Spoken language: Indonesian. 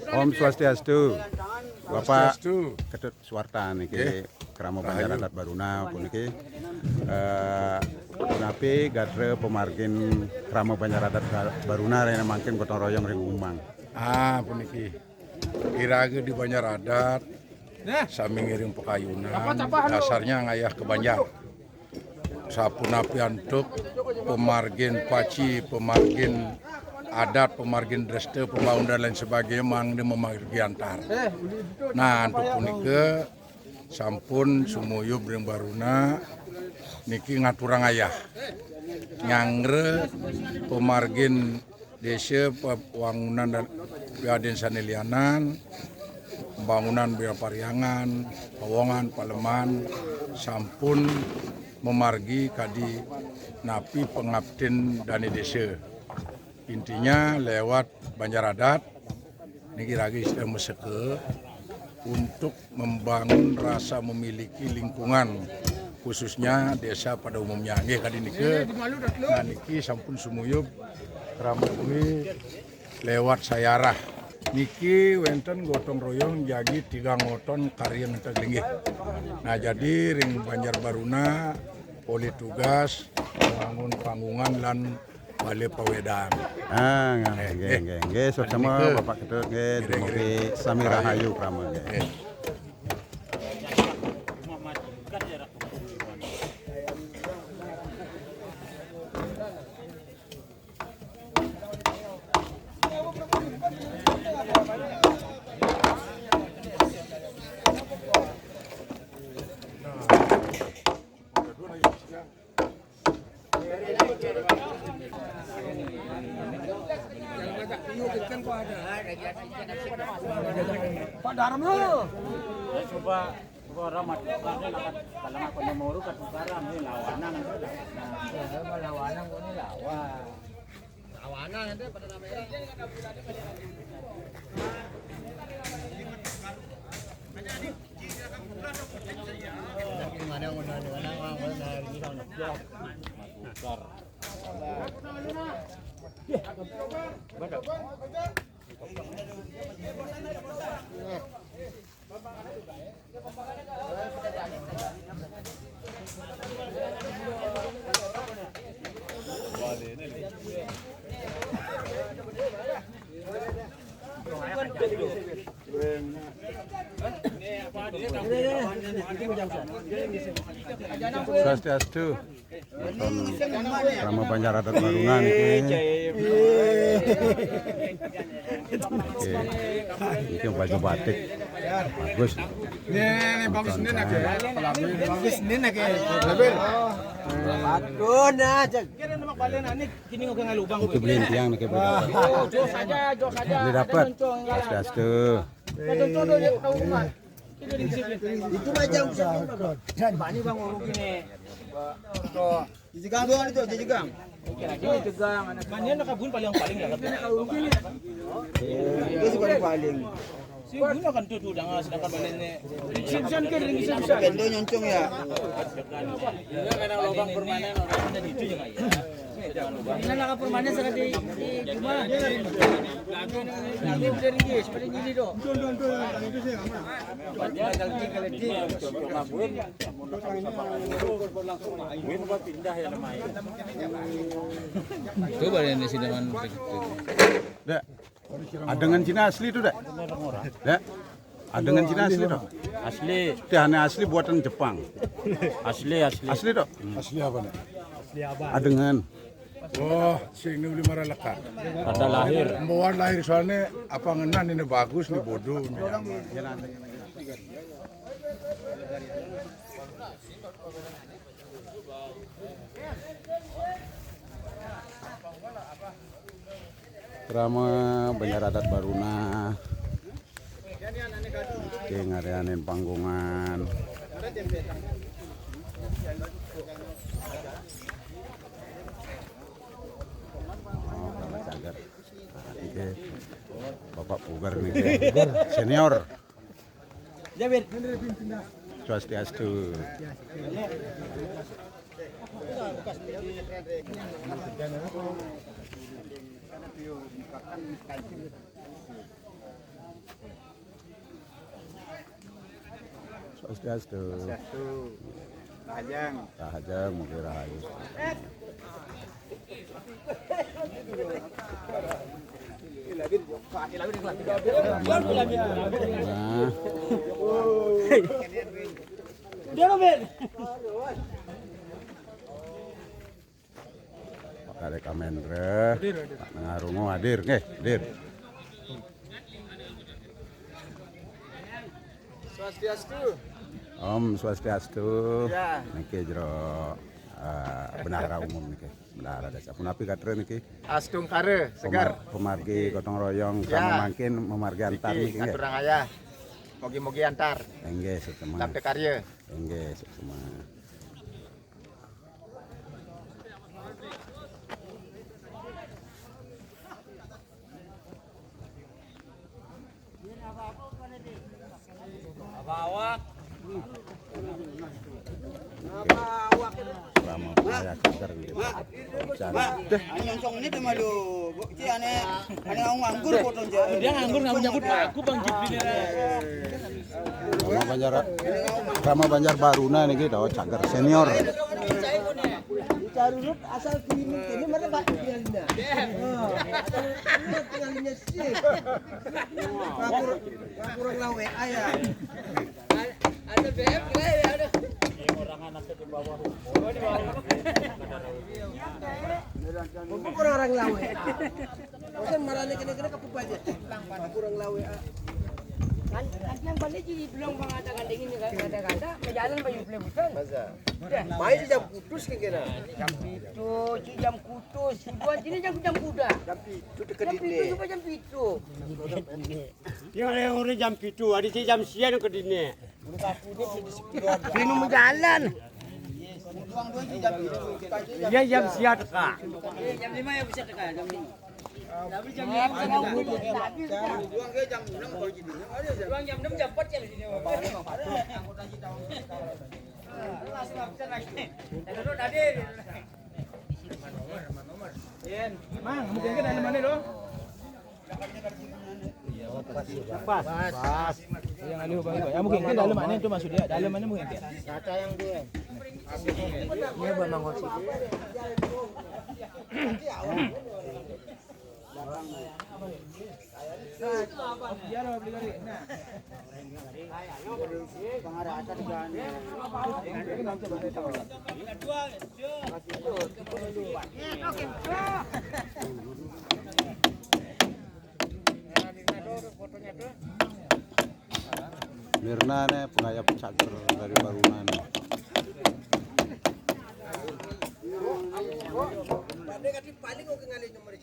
Om Swastiastu. Bapak Ketut Suwarta niki Krama Banjaradat Baruna puniki napi gadre pemargin Krama Banjaradat Baruna rene mangkin gotong royong ring umang. Puniki irage di Banjaradat sami ngiring pekayunan dasarnya ngayah ke Banjar. Sapunapi antuk pemargin paci, pemargin adat, pemargin dreste, pembangun dan lain sebagainya mang di memargi antar. Nah, untuk punike sampun sumuyub ring baruna niki ngaturang ayah. Nyangre pemargin desa pembangunan dan Gaden Sanelianan, pembangunan Bira Pariangan, Pawongan, Paleman, sampun memargi kadi napi pengabden dani desa. Intinya lewat Banjaradat niki lagi sedang meseke untuk membangun rasa memiliki lingkungan khususnya desa pada umumnya. Nggih kadi niki nah niki sampun sumuyub ramai lewat sayarah. Niki wenten gotong royong jadi 3 ngoton karya ngeteglingih. Nah jadi ring Banjar Baruna oleh tugas membangun panggungan dan balai pawedang. Nggih, sama Bapak Ketut nggih, dumugi sami rahayu krama nggih. Pak Daram lo. Coba ramat kalau aku nemuru kat sekarang ni lawanan ada. Nah, lawanan kau ni lawan. Lawanan ada pada namanya. Swastiastu. Krama Banjaradat Baruna niki. Ini baju batik bagus. Ini bagus ini nak. Bagus ini nak. Label. Aduh nah, kira nama balen ini kini ngok ngalubang. Itu beliin tiang niki berapa? Jos saja. Beli dapat. Swastiastu. Itu aja usaha. Bani bang uruk ini. Jijigang doang itu, jijigang. Kira-kira jijigang. Kan nakabun paling lah. Tapi nakabun ini. Itu sih paling. Si guna kan tutu dengan sedangkan balennya. Simsan ke ring simsan. Kendo nyoncong ya. Ya kadang lubang permanen orang ada itu juga ya. Ini nak permanen sekali di cuma. Lagi dari ini seperti ini doh. Itu sih aman. Ya kalau di ngabun langsung main buat pindah ya main. Coba ini sih dengan Dak. Adengan Cina asli itu, Dak. Ya. Adengan Cina asli toh? Asli. Itu hanya asli buatan Jepang. Asli. Asli toh? Asli apa nih? Adengan. Oh, sing ini beli marah lekat. Tanda lahir. Bawaan lahir soalnya apa ngenan ini bagus nih bodoh. Krama Banjaradat Baruna. Oke, ngadain panggungan. Oh, karena cagar. Oke. Bapak Pugar nih, senior. Swastiastu. Swastiastu. Rahayu, mugi rahayu. Pak Kadek Kamendra, Pak Nangarungu hadir, nggih, hadir. Swastiastu. Om Swastiastu. Ya. Niki jero bendahara umum niki, bendahara desa. Punapi katre niki? Astung kare segar. Pemargi gotong royong Ya. kama mangkin memargi antar niki nggih. Aturang ayah. Mogi-mogi antar. Nggih, sukma. Sampai karya. Nggih, sukma. Selama saya kader gitu. Bicara. Nyonsong ini tuh malu. Ci aneh nganggur foto aja. Dia nganggur nggak menyambut aku Bang Jibrin. Rama Banjar Baruna nih gitu, cager senior. Carurut asal ini mana Pak tinggalnya. Tinggalnya sih. Kurang lawe ayah. Ada BM ya ada. Orang anaknya di bawah. Kurang lawe. Bosan marahnya kena kapuk aja. Kurang lawe. Kan yang balik jadi belum mengatakan ingin kata-kata berjalan baju pelebutan. Main jam putus kira. Jam itu, jam kutus. Buat ini jam kuda. Jam itu dekat Jam itu ini. juga jam itu. Yang ada orang jam 7, ada jam siang ke dini. Bingung berjalan. Iya jam siang teka. Jam 5 ya bisa tekan jam 5. Tapi jam 5 Ruang jam 6 jam 4 ya di sini. Mang, mungkin ke dalam mana dong? Pas. Yang alih bang, ya mungkin ke dalam mana itu maksudnya? Dalam mana mungkin ke? Kata yang dia. Ini buat mangkok sih. Mirna nih pengayap cager dari Baruna nih. Paling oke ngalih nomor